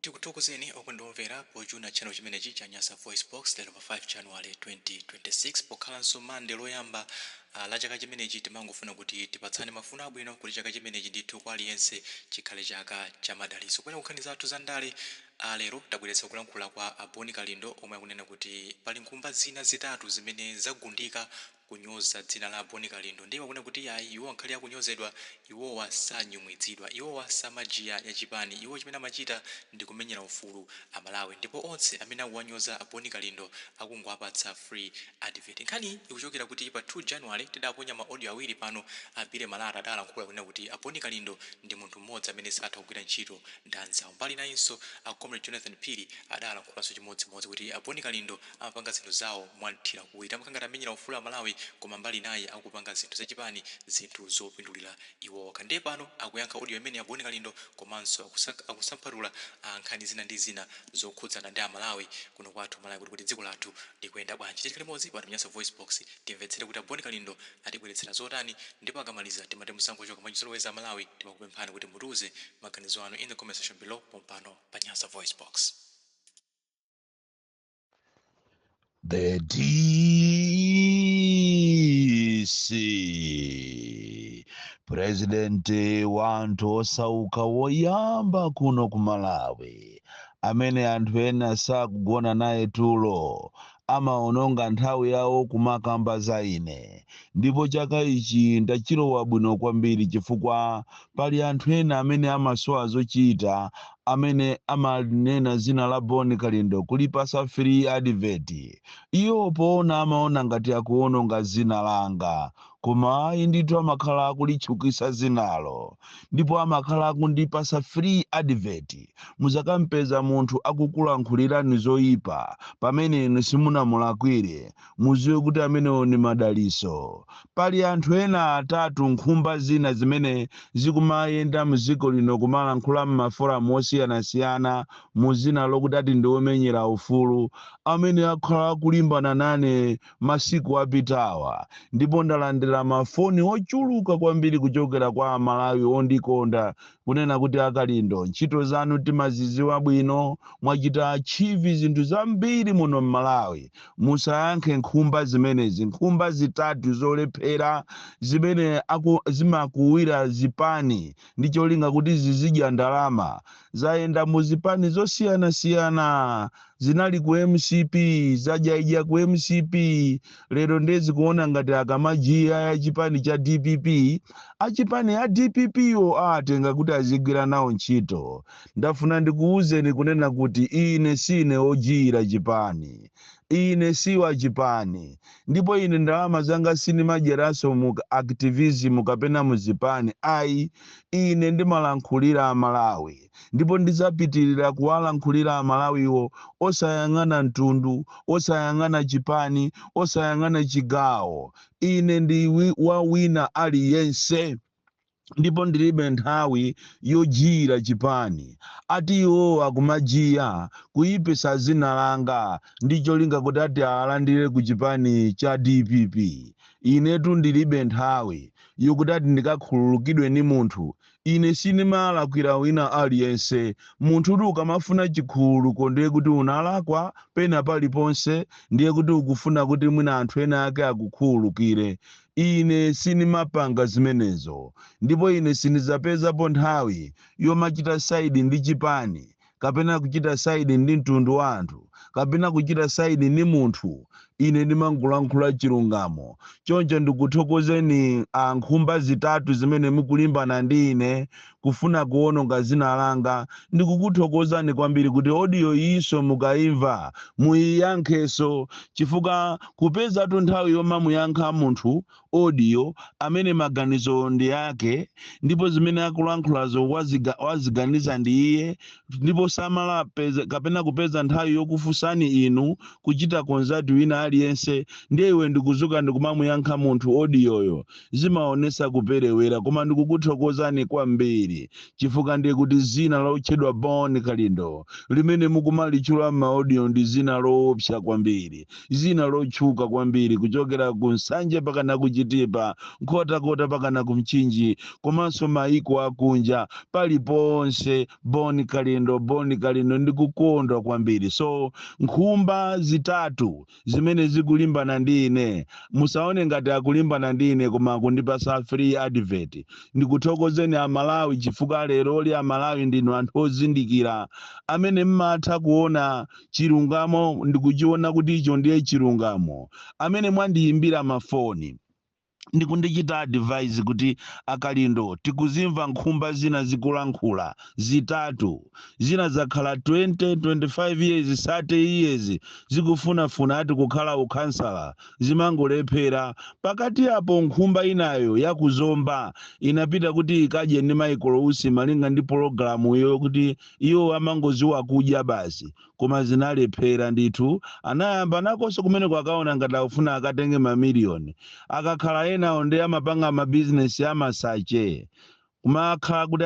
Tikutokozeni okundomvera pojuna channel chimenechi cha Nyasa Voice Box lero pa 5 January 2026 pokhalanso Monday loyamba la chaka chimenechi timangofuna kuti tipatsane mafuno abwino kuti chaka chimenechi ndithu kwa aliyense chikhale chaka cha madalitso. Kwena kukhaniza athu za ndale lero tabweretsa kulankhula kwa Boni Kalindo omwe akunena kuti pali nkhumba zina zitatu zimene zagundika kunyoza dzina la Boni Kalindo. Ndiye akuna kuti ayi iwo ankhali akunyozedwa, iwowa sanyumwitsidwa, iwowa samajiya ya chipani, iwo chimene amachita ndi kumenyera ufulu Amalawi, ndipo onse amene akuwanyoza Boni Kalindo akungowapatsa free advert. Nkhani ikuchokera kuti pa 2 January tidaponya ma audio awiri pano Abile Malata adalankhula kunena kuti Boni Kalindo ndi munthu mmodzi amene satha kugwira ntchito ndi anzawo. Mbali nayinso Comrade Jonathan Phiri adalankhulaso chimodzimodzi kuti Boni Kalindo amapanga zinthu zawo mwanthira kuwita amakangati amenyera ufulu Amalawi koma mbali naye akupanga zinthu zachipani, zinthu zopindulira iwo. Kande pano akuyankha audio imene Boni Kalindo komanso akusampharula nkhani zina ndi zina zokhudzana ndi Amalawi kuno kwathu Malawi kuti dziko lathu likuyenda bwanji. Chiti limodzi pa Nyasa Voice Box timvetsere kuti Boni Kalindo atibweretsera zotani, ndipo akamaliza timati musankho choka machizoloweza Malawi timakupemphani kuti mutuze maganizo anu in the comment section below pompano pa Nyasa Voice Box. The DC President wanthu osauka woyamba kuno ku Malawi amene anthu ena sakugona naye tulo amaononga nthawi yawo kumakamba za ine, ndipo chaka ichi ndachilowa bwino kwambiri chifukwa pali anthu ena amene amasowa zochita amene amanena zina la Boni Kalindo kulipasa free advert. Iyo poona amaona ngati akuononga zina langa, koma ayi ndithu amakhala akulitchukisa zinalo, ndipo amakhala akundipasa free advert. Muzakampeza munthu akukulankhulirani zoyipa pamene inu simunamulakwire, muziwe kuti amenewo ni madaliso. Pali anthu ena atatu nkhumba zina zimene zikumayenda muziko lino kumalankhula m'maforamu osiyanasiyana muzina lokuti ati ndiomenyera ufulu, amene akhala akulimbana nane masiku apitawa, ndipo ndalandira mafoni ochuluka kwambiri kuchokera kwa Amalawi ondikonda kunena kuti Kalindo ntchito zanu timaziziwa bwino, mwachita achieve zinthu zambiri muno m'Malawi, musayankhe nkhumba zimenezi, nkhumba zitatu zolephera zimene zimakuwira zipani ndi cholinga kuti zizidya ndalama. Zayenda muzipani zosiyanasiyana, zinali ku MCP, zajaija ku MCP, lero ndezi kuona ngati akamajiya ya chipani cha DPP, achipani ya DPP yo atenga kuti azigwira nawo ntchito. Ndafuna ndikuwuzeni kunena kuti ine sine ojiyira chipani, ine siwa chipani, ndipo ine ndalama zanga sinimadyeraso mu activism kapena muzipani. Ayi, ine ndimalankhulira Amalawi, ndipo ndizapitirira kuwalankhulira Amalawiwo osayang'ana mtundu, osayang'ana chipani, osayang'ana chigawo. Ine ndi wa wina aliyense, ndipo ndilibe nthawi yojiyira chipani. Ati iwo akumajiya kuyipisa zina langa ndi cholinga kuti ati alandire ku chipani cha DPP. Inetu ndilibe nthawi yokuti ati ndikakhululukidwe ni munthu. Ine sinimalakwira wina aliyense. Munthu uti ukamafuna chikhululuko ndiye kuti unalakwa pena paliponse, ndiye kuti ukufuna kuti mwina anthu ena ake akukhululukire. Ine sinimapanga zimenezo, ndipo ine sinizapezapo nthawi yomachita saidi ndi chipani, kapena kuchita saidi ndi mtundu wa anthu, kapena kuchita saidi ndi munthu. Ine ndimangulankhula chilungamo. Choncho ndikuthokozeni nkhumba zitatu zimene mukulimbana ndi ine kufuna kuononga zina langa. Ndikukuthokozani kwambiri kuti audio iso mukaimva muyiyankheso, chifukwa kupeza tu nthawi yoma muyankha munthu audio amene maganizo ndi yake, ndipo zimene akulankhulazo waziganiza ndi iye, ndipo samala kapena kupeza nthawi yokufusani inu kuchita konzati wina aliyense ndiye iwe ndikuzuka ndikumamuyankha munthu odiyoyo zimaonesa kuperewera koma ndikukuthokozani kwambiri chifukwa ndiye kuti zina lotchedwa Boni Kalindo limene mukumalitchula m'maaudio ndi zina loopsa kwambiri zina lotchuka kwambiri kuchokera ku Nsanje pakana kuchitipa nkhotakota pakana kumchinji komanso maiko akunja paliponse Boni Kalindo ndikukondwa kwambiri. So nkhumba zitatu zimene zikulimbana ndi ine musaone ngati akulimbana ndi ine koma akundipasa free advert. Ndikuthokozeni Amalawi chifukwa lero li Amalawi ndinu anthu ozindikira amene mmatha kuona chilungamo ndikuchiona kuti icho ndiye chilungamo amene mwandiyimbira mafoni ndikundichita advise kuti Akalindo tikuzimva nkhumba zina zikulankhula zitatu zina zakhala 20 25 years 30 years zikufunafuna ati kukhala ukhansala zimangolephera pakati apo nkhumba inayo yakuzomba inapita kuti ikadye ndi maikolosi malinga ndi pologalamu iyo kuti iyo amangoziwa kudya basi koma zinalephera ndithu anayamba nakonso kumene kwakaona ngati akufuna akatenge mamiliyoni akakhala ena ndi amapanga mabizinesi amasache kumakhala kuti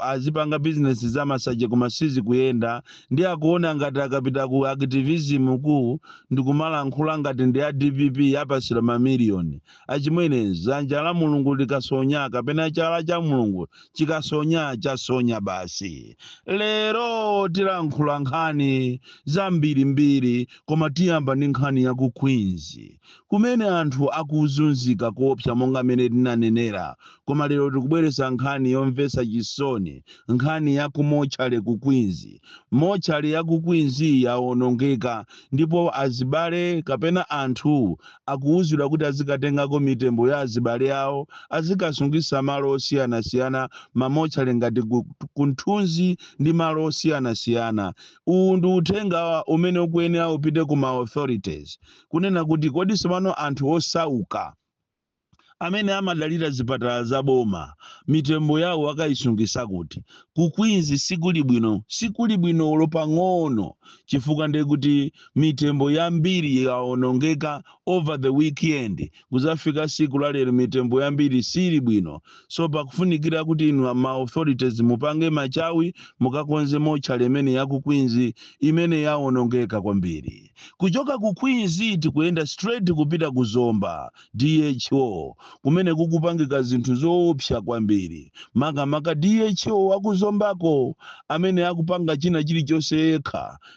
azipanga bizinesi za masache koma sizikuyenda ndi akuona ngati akapita ku activism ku ndikumalankhula ngati ndi ya DPP yapasira mamiliyoni achimwene dzanja la Mulungu likasonya kapena chala cha Mulungu chikasonya chasonya basi. Lero tilankhula nkhani zambirimbiri koma tiyamba ndi nkhani ya ku Queens kumene anthu akuzunzika koopsa monga mene tinanenera koma lero tikubweretsa nkhani yomvetsa chisoni nkhani ya ku mochale ku Queens. Mochale ya ku Queens yaonongeka ndipo azibale kapena anthu akuwuzidwa kuti azikatengako mitembo ya azibale awo azikasungisa malo osiyanasiyana mamochale ngati ku Nthunzi ndi malo osiyanasiyana. Uwu ndi uthenga umene ukuyenera upite ku ma authorities kunena kuti kodi sipano anthu osauka amene amadalira zipatala za boma mitembo yawo akayisungisa kuti ku Queens sikuli bwino lopang'ono chifukwa ndiye kuti mitembo yambiri yaonongeka over the weekend kuzafika siku la lero mitembo yambiri sili bwino. So pakufunikira kuti inu ma authorities mupange machawi mukakonze mochale imene ya ku Queens imene yaonongeka kwambiri. Kuchoka ku Queens tikuyenda straight kupita ku Zomba DHO kumene kukupangika zinthu zoopsa kwambiri makamaka DHO akuzombako amene akupanga china chilichonse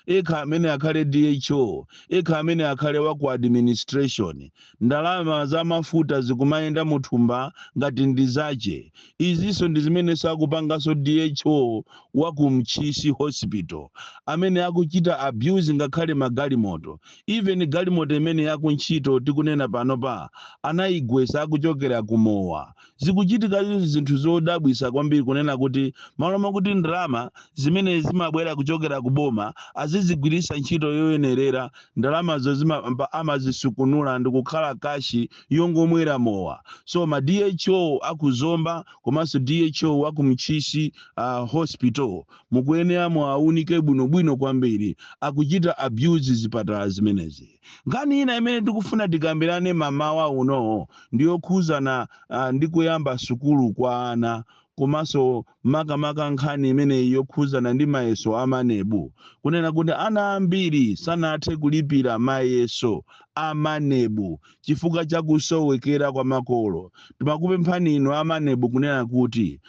ekha amene akhale DHO ekha amene akhale waku administration ndalama za mafuta zikumayenda muthumba ngati ndi zache. Izinso ndi zimene sakupangaso DHO waku Mchisi hospital amene akuchita abuse ngakhale magalimoto even galimoto imene yakuntchito tikunena panopa anayigwesa akuchokera kumowa. Zikuchitika zinthu zodabwisa kwambiri kunena kuti maloma kuti ndalama zimene zimabwera kuchokera kuboma azizigwirisa ntchito yoyenerera ndalamazo amazisukunula ndikukhala kashi yongomwera mowa. So ma DHO akuzomba komanso DHO waku Mchisi hospital mukuyenera muwaunike bwinobwino kwambiri akuchita abuse zipatala zimenezi. Nkhani ina imene tikufuna tikambirane mamawa uno ndiyokhuzana ndi kuyamba sukulu kwa ana komanso makamaka nkhani imene yokhuzana ndi mayeso amanebu kunena kuti ana ambiri sanathe kulipira mayeso amanebu chifukwa chakusowekera kwa makolo. Timakupemphani inu amanebu kunena kuti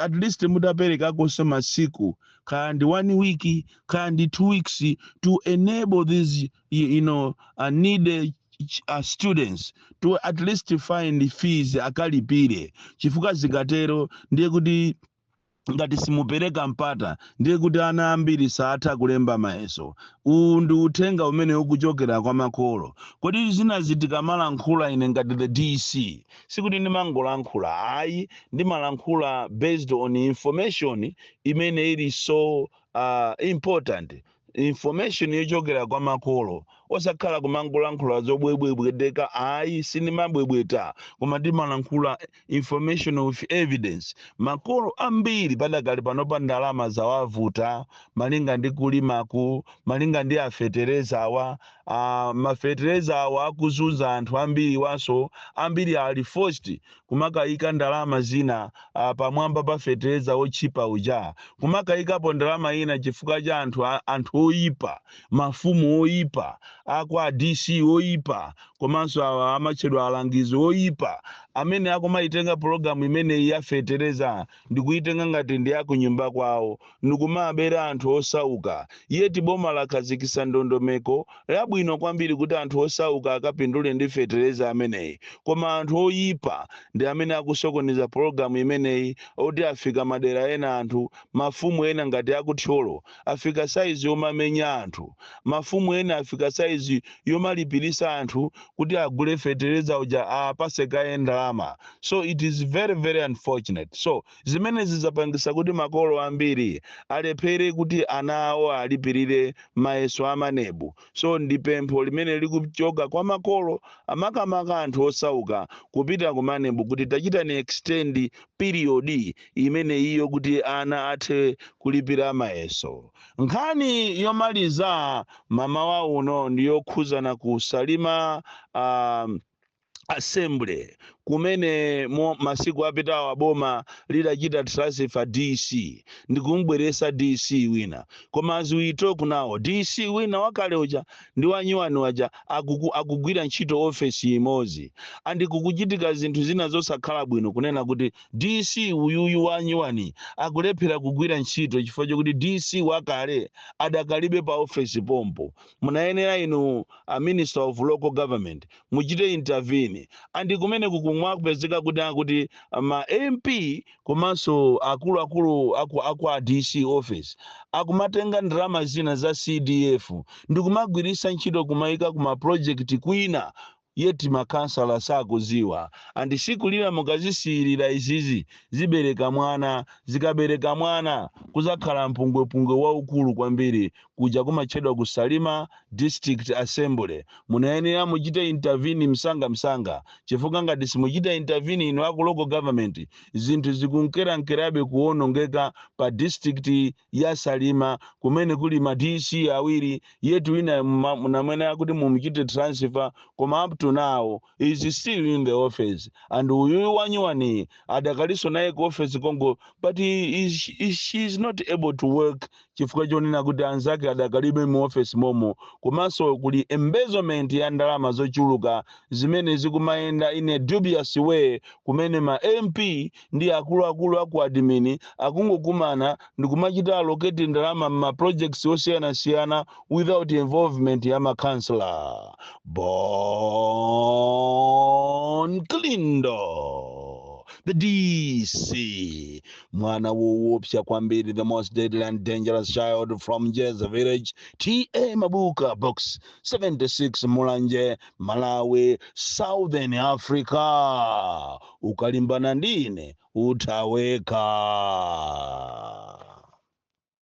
at least mutaperekakonso masiku kaya ndi 1 week kaya ndi 2 weeks to enable these needed students to at least find fees akalipire chifukwa zikatero ndiye kuti ngati simupereka mpata ndiye kuti ana ambiri saatha kulemba mayeso. Uwu ndi uthenga umene ukuchokera kwa makolo. Kodi zinazitika malankhula ine ngati the DC sikuti ndimangolankhula ayi ndimalankhula based on information imene ili so important information yochokera kwa makolo osakhala kumangolankhula zobwebwebweteka ayi sinimabwebweta koma ndimalankhula information with evidence. Makolo ambiri padakali panopa ndalama zawavuta malinga ndi kulimaku malinga ndi afetereza awa mafetereza awa akuzunza anthu ambiri waso ambiri ali forced kumakayika ndalama zina pamwamba pa fetereza ochipa uja kumakayikapo ndalama ina chifukwa cha anthu oyipa mafumu oyipa akwa DC oyipa komanso awa amatchedwa alangizi oyipa amene akumaitenga programu imene yafetereza ndikuitenga ngati ndi akunyumba kwawo ndikumabera anthu osauka yeti boma lakhazikitsa ndondomeko yabwino kwambiri kuti anthu osauka akapindule ndi fetereza ameneyi koma anthu oyipa ndi amene akusokoneza programu imeneyi oti afika madera ena anthu mafumu ena ngati akuthyolo afika saizi yomamenya anthu mafumu ena afika saizi yomalipirisa anthu kuti agule fetereza uja apaseka ndalama. So it is very very unfortunate. So zimene zizapangisa kuti makolo ambiri alephere kuti ana awo alipirire mayeso amanebu. So ndi pempho limene likuchoka kwa makolo amakamaka anthu osauka kupita kumanebu kuti tachitani extend period imene iyo kuti ana athe kulipira mayeso. Nkhani yomaliza mamawa uno ndiyokhuzana kusalima assembly kumene masiku apitawa boma lidachita transfer DC ndikumbweresa DC wina koma as we talk now DC wina wakale uja ndi wanyuwani waja akugwira ntchito office imodzi andi kukuchitika zinthu zina zosakhala bwino kunena kuti DC uyuyu wanyuwani akulephera kugwira ntchito chifukwa chokuti DC wakale adakalibe pa office pompo. Munayenera inu a minister of local government muchite intervene andi kumene kupezeka kuti ma MP komanso akulu aku DC office akumatenga ndalama zina za CDF ndikumagwirisa ntchito kumaika kuma project kwina yeti makansala sakuziwa andi sikulira mukazisirira izizi zibereka mwana zikabereka mwana kuzakhala mpungwepungwe waukulu kwambiri kuja kumatchedwa kusalima district assembly. Munayenera muchite intervene msanga chifukwa ngati simuchita intervene ino aku local government zinthu zikunkerankerabe kuonongeka pa district ya Salima kumene kuli ma DC awiri yetu ina munamwena yakuti mumuchite transfer koma up to now is still in the office and uyu wanyuwani adakaliso naye ku office Congo but she is not able to work chifukwa chonena kuti anzake adakalibe mu office momo komanso kuli embezzlement ya ndalama zochuluka zimene zikumayenda in a dubious way kumene ma MP ndi akuluakulu aku admin akungokumana ndikumachita allocate ndalama ma projects osiyanasiyana without involvement ya ma councillor. Bon Klindo, the DC, mwana woopsya kwambiri, the most deadly and dangerous child from Jeza village, T.A. Mabuka, box 76, Mulanje, Malawi, Southern Africa. Ukalimbana ndine utaweka.